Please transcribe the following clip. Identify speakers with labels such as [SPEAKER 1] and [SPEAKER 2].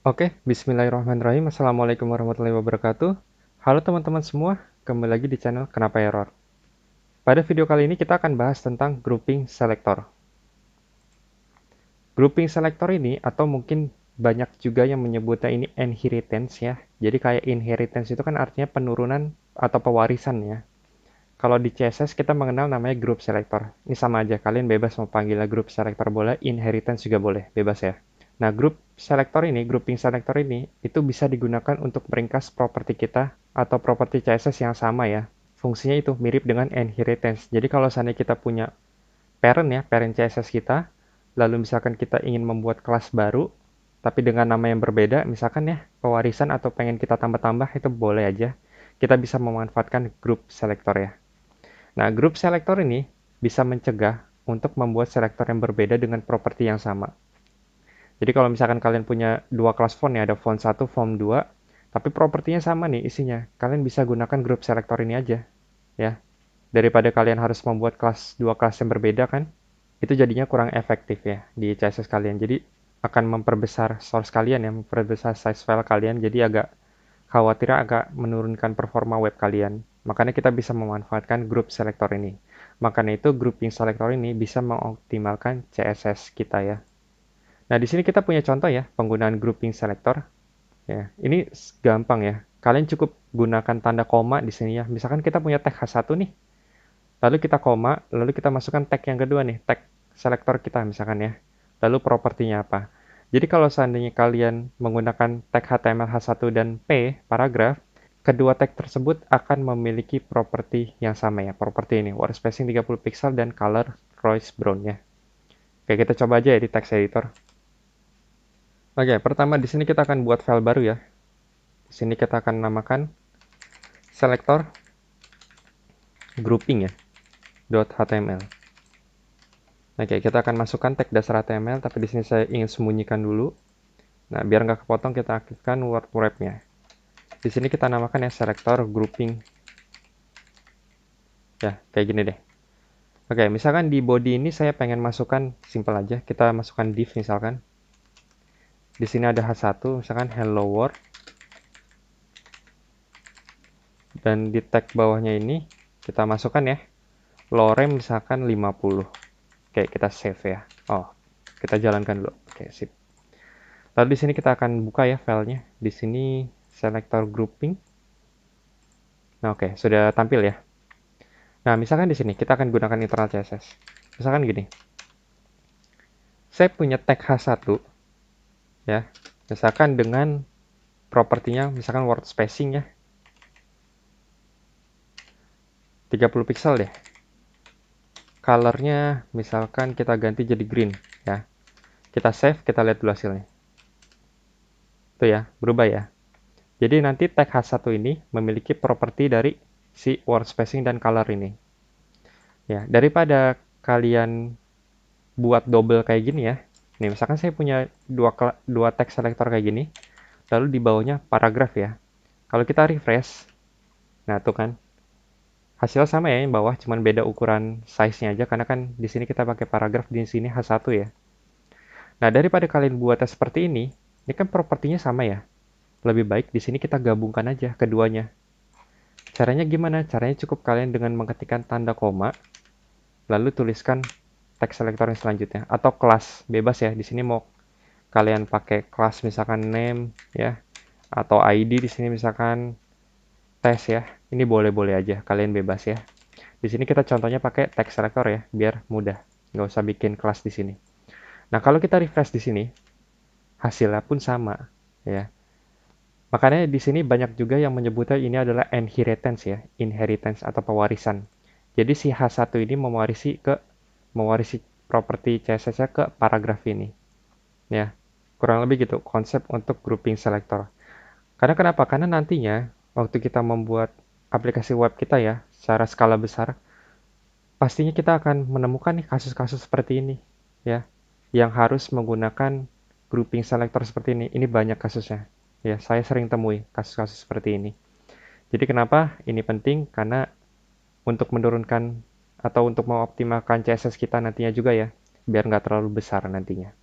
[SPEAKER 1] Oke, bismillahirrahmanirrahim. Assalamualaikum warahmatullahi wabarakatuh. Halo teman-teman semua, kembali lagi di channel Kenapa Error. Pada video kali ini kita akan bahas tentang grouping selector. Grouping selector ini, atau mungkin banyak juga yang menyebutnya ini inheritance ya. Jadi kayak inheritance itu kan artinya penurunan atau pewarisan ya. Kalau di CSS kita mengenal namanya group selector. Ini sama aja, kalian bebas mau panggilnya group selector boleh, inheritance juga boleh, bebas ya. Nah, group selector ini, grouping selector ini, itu bisa digunakan untuk meringkas properti kita atau properti CSS yang sama ya. Fungsinya itu mirip dengan inheritance. Jadi kalau seandainya kita punya parent ya, parent CSS kita, lalu misalkan kita ingin membuat kelas baru, tapi dengan nama yang berbeda, misalkan ya, pewarisan atau pengen kita tambah-tambah, itu boleh aja. Kita bisa memanfaatkan group selector ya. Nah, group selector ini bisa mencegah untuk membuat selektor yang berbeda dengan properti yang sama. Jadi kalau misalkan kalian punya dua kelas font ya, ada font 1, font 2, tapi propertinya sama nih isinya. Kalian bisa gunakan group selector ini aja, ya. Daripada kalian harus membuat dua kelas yang berbeda kan, itu jadinya kurang efektif ya di CSS kalian. Jadi akan memperbesar source kalian ya, memperbesar size file kalian, jadi khawatirnya agak menurunkan performa web kalian. Makanya kita bisa memanfaatkan group selector ini. Makanya itu grouping selector ini bisa mengoptimalkan CSS kita ya. Nah, di sini kita punya contoh ya, penggunaan grouping selector. Ya, ini gampang ya. Kalian cukup gunakan tanda koma di sini ya. Misalkan kita punya tag H1 nih, lalu kita koma, lalu kita masukkan tag yang kedua nih, tag selector kita misalkan ya. Lalu propertinya apa? Jadi kalau seandainya kalian menggunakan tag HTML H1 dan P, paragraf, kedua tag tersebut akan memiliki properti yang sama ya. Properti ini, word spacing 30 pixel dan color Royce Brown ya. Oke, kita coba aja ya di text editor. Oke, pertama di sini kita akan buat file baru ya. Di sini kita akan namakan selector grouping ya, .html. Oke, kita akan masukkan tag dasar HTML, tapi di sini saya ingin sembunyikan dulu. Nah, biar nggak kepotong, kita aktifkan word wrap-nya. Di sini kita namakan ya selector grouping. Ya, kayak gini deh. Oke, misalkan di body ini saya pengen masukkan simple aja. Kita masukkan div misalkan. Di sini ada H1, misalkan hello world. Dan di tag bawahnya ini kita masukkan ya lorem misalkan 50. Oke, kita save ya. Oh, kita jalankan dulu. Oke, sip. Lalu di sini kita akan buka ya filenya. Di sini selector grouping. Nah, oke, sudah tampil ya. Nah, misalkan di sini kita akan gunakan internal CSS. Misalkan gini. Saya punya tag H1 ya. Misalkan dengan propertinya misalkan word spacing ya. 30 pixel deh. Colornya misalkan kita ganti jadi green ya. Kita save, kita lihat dulu hasilnya. Itu ya, berubah ya. Jadi nanti tag H1 ini memiliki properti dari si word spacing dan color ini. Ya, daripada kalian buat double kayak gini ya. Nih, misalkan saya punya dua text selector kayak gini, lalu di bawahnya paragraf ya. Kalau kita refresh, nah tuh kan, hasilnya sama ya, yang bawah cuman beda ukuran size-nya aja, karena kan di sini kita pakai paragraf, di sini H1 ya. Nah, daripada kalian buatnya seperti ini kan propertinya sama ya. Lebih baik di sini kita gabungkan aja keduanya. Caranya gimana? Caranya cukup kalian dengan mengetikkan tanda koma, lalu tuliskan tag selector yang selanjutnya atau kelas bebas ya. Di sini mau kalian pakai kelas misalkan name ya atau ID di sini misalkan test ya. Ini boleh-boleh aja, kalian bebas ya. Di sini kita contohnya pakai tag selector ya, biar mudah. Nggak usah bikin kelas di sini. Nah, kalau kita refresh di sini, hasilnya pun sama ya. Makanya di sini banyak juga yang menyebutnya ini adalah inheritance ya, inheritance atau pewarisan. Jadi si H1 ini mewarisi properti CSS-nya ke paragraf ini. Ya, kurang lebih gitu konsep untuk grouping selector. Karena kenapa? Karena nantinya waktu kita membuat aplikasi web kita ya secara skala besar, pastinya kita akan menemukan nih kasus-kasus seperti ini ya, yang harus menggunakan grouping selector seperti ini. Ini banyak kasusnya. Ya, saya sering temui kasus-kasus seperti ini. Jadi kenapa ini penting? Karena untuk menurunkan atau untuk mengoptimalkan CSS kita nantinya juga ya, biar nggak terlalu besar nantinya.